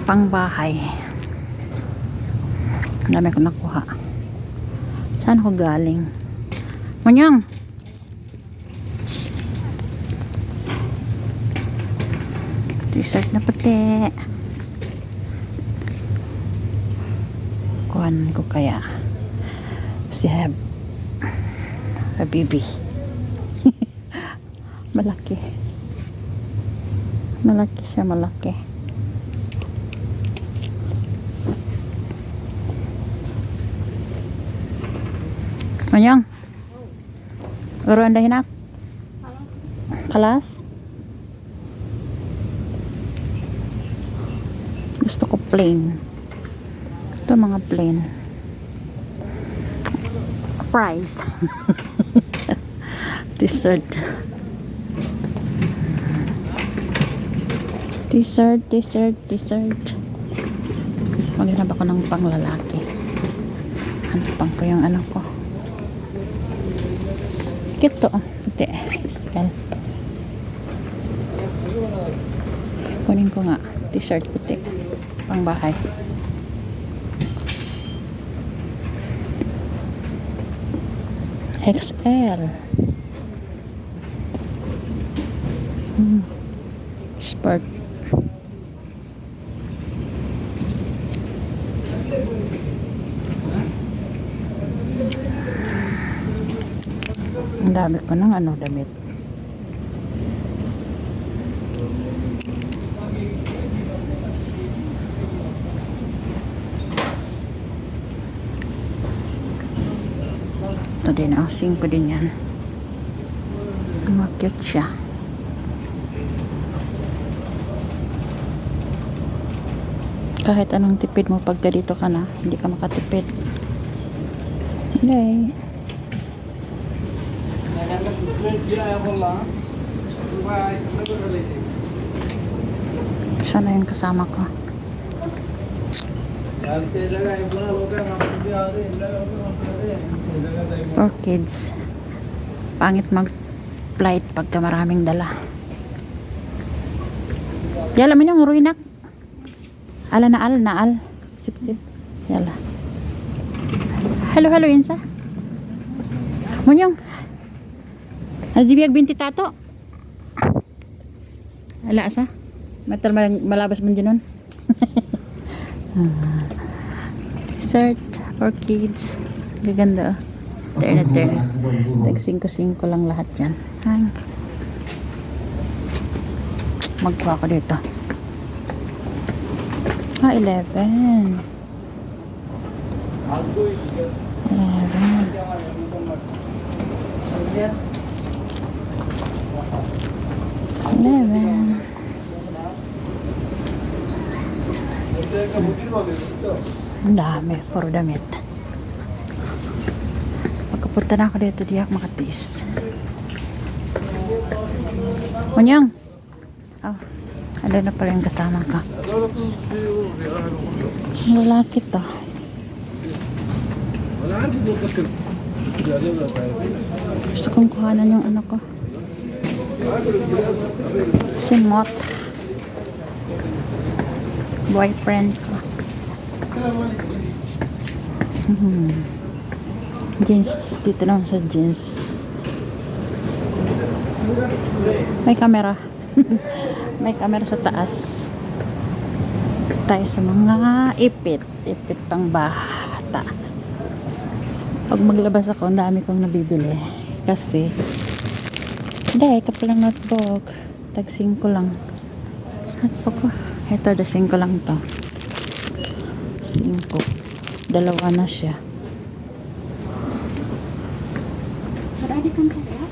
pang bahay. Ang dami ko nakuha. Saan ako galing? Manyang! T-shirt na puti. Kuhan ko kaya si Habibi. Malaki. Malaki siya, malaki. Manyang. Uruan dah hinak. Kelas. Gusto ko plain. Ito mga plain. Price. T-shirt. Maghanap ako ng panglalaki. Hanapan ko yung ano ko. Cute to. Puti. Skull. Kunin ko nga. T-shirt puti. Pang bahay. XL. Sport. Ang dami ko ng ano damit. Ito din, asing ko din yan. Cute siya. Kahit anong tipid mo pagka dito ka na, hindi ka makatipid. Okay. Sana yung kasama ko. For kids. Pangit mag-flight pagka maraming dala. Yala mo niyang ruinak. Ala naal. Sip. Yala. Hello, Insa. Munyong. Najibiyag binti tato. Ala asa? Metal malabas mo dyan nun. T-shirt for kids. Gaganda. Turn. Tag 5-5 lang lahat yan. Magkuha ko dito. 11. Ang dami, puro damit. Pagkapunta na ako dito, di ako makatis. Munyang! Oh, ano na pala yung kasama ka? Lalaki to. Gusto kong kuhanan yung ano ko. Simot. Boyfriend ko. Jeans. Dito naman sa jeans. May camera. May camera sa taas. Tayo sa mga ipit pang bata. Pag maglabas ako, ang dami kong nabibili kasi ito palang notebook, tag 5 lang notebook ko, ito da 5 lang to, 5, dalawa na siya. Marami kang kaya?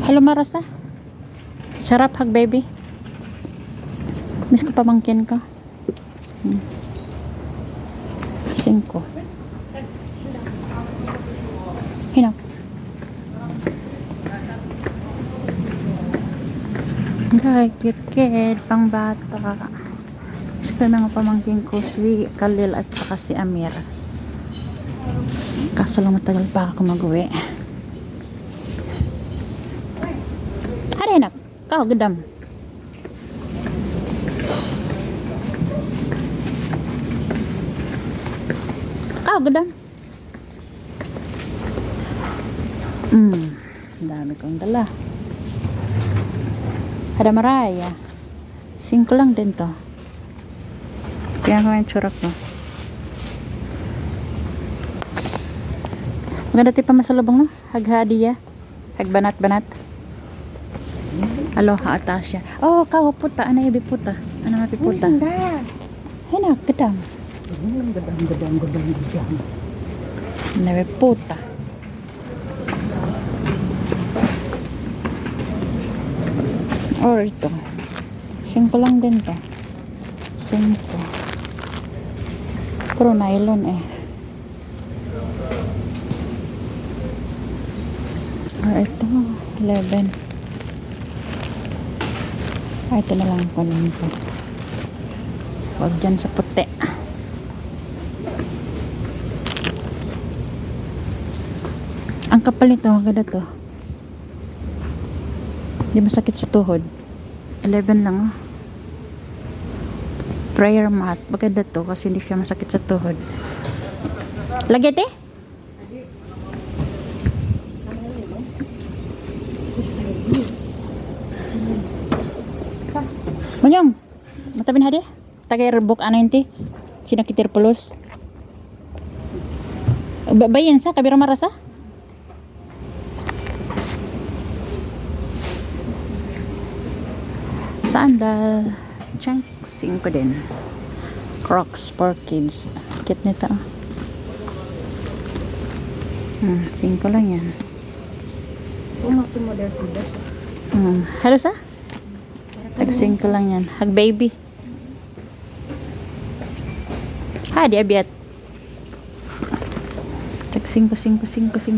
Hello Marasa, sarap hag baby, miss ko pamangkin ka. 5 hinap. Ay, cute pang bata. Gusto ko mga pamangkin ko si Khalil at saka si Amir. Kaso lang matagal pa ako mag-uwi. Hari hinap. Kau gedam. Kau gedam. Dami kong dala. Ada maraya. 5 lang din to. Kaya ko yung tsurak ko. Maganda tayo pa masalubong, no? Haghadiya. Hagbanat-banat. Aloha atasya. Oh, kau puta. Ano yabi puta? Ano mapi puta? Hina, gedam. Gedam. Nabi puta. Or ito. 5 lang din to. 5. Puro nylon eh. Or ito. 11. Ito na lang kunin ko. Huwag dyan sa puti. Ang kapal nito, agad to. Hindi masakit sa tuhod. 11 lang, oh. Prayer mat. Maganda to kasi hindi siya masakit sa tuhod. Lagay, te? Manyong, matabin hadi? Tagay rebuk ano yun, te? Sinakitir pulos. Bayan sa, kabira marasa? Sandal. Chunk. 5 din. Crocs for kids. Kit nito. 5 lang yan. Hello sa? Tag 5 lang yan. Hag baby. Ha, di abiat. Tag 5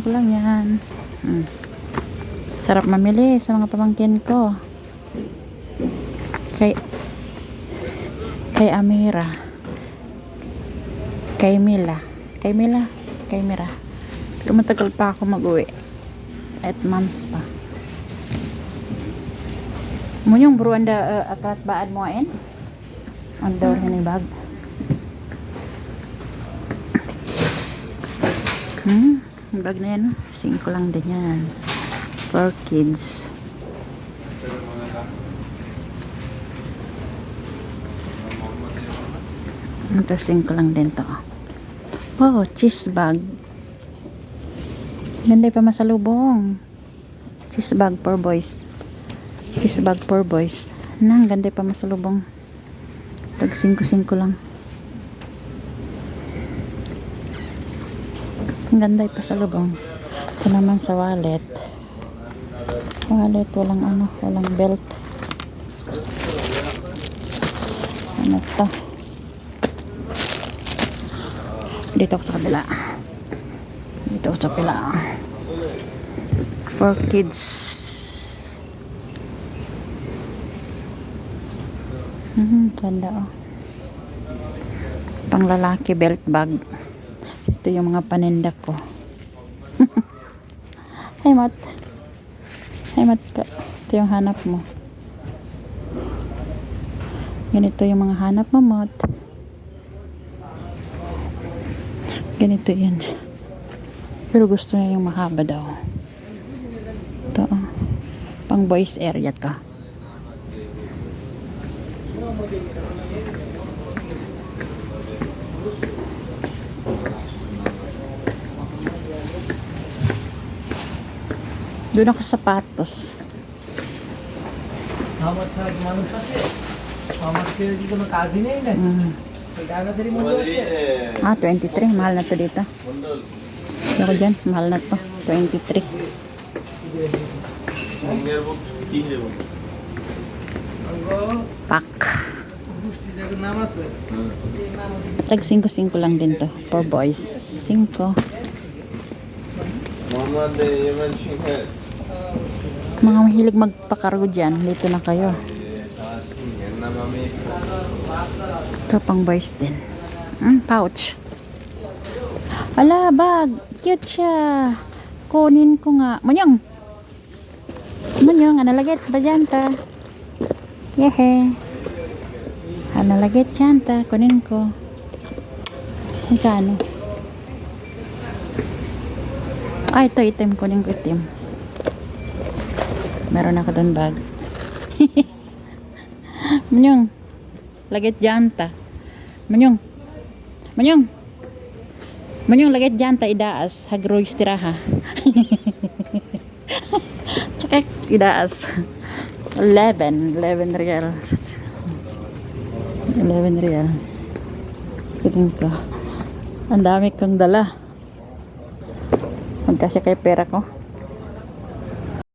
lang yan. Sarap mamili sa mga pamangkin ko. Kay Amira, kay Mila, pero matagal pa ako mag-uwi 8 months pa. Munyong buruan da akat baad mo en on door ni bag. Bag na yan, 5 lang din yan for kids. Ito 5 lang din to. Oh, cheese bag. Ganda pa masalubong. Cheese bag for boys. Nang ganda pa masalubong. Tag 5 lang. Ang ganda pa salubong. Ito naman sa wallet. Walang belt. Ano to? Dito ako sa kabila. For kids. Ganda, oh. Pang lalaki belt bag. Ito yung mga paninda ko. Hey Mat ka. Ito yung hanap mo. Ganito yung mga hanap mo, Mat. Ganito yan. Pero gusto niya yung mahaba daw. Ito, oh. Pang boys area to. Doon ako sa sapatos. আমার ছাড়া মানুষ আছে আমার ছেড়ে কি কোনো কাজই নেই না এই টাকাদেরই মূল্য আছে 23. Mahal na to dito. Ako dyan, mahal na to. 23. Pak. দুষ্টি জায়গার নাম আছে Tag 5 lang din to. For boys. 5. Mohammad यमन सिंह है Mga mahilig magpakargo dyan, dito na kayo. Ito pang boys din. Pouch. Ala, bag. Cute siya. Kunin ko nga. Manyang. Munyong, analagit ba janta? Yehe. Analagit janta. Kunin ko. Magkano? Ay, ito itim. Kunin ko itim. Meron ako doon bag. Munyong. Lagit janta. Munyong. Munyong. Munyong lagit janta idaas. Hagro istiraha. Tsaka idaas. 11 real. 11 real. Kunin ko. Ang dami kang dala. Magkasya kay pera ko.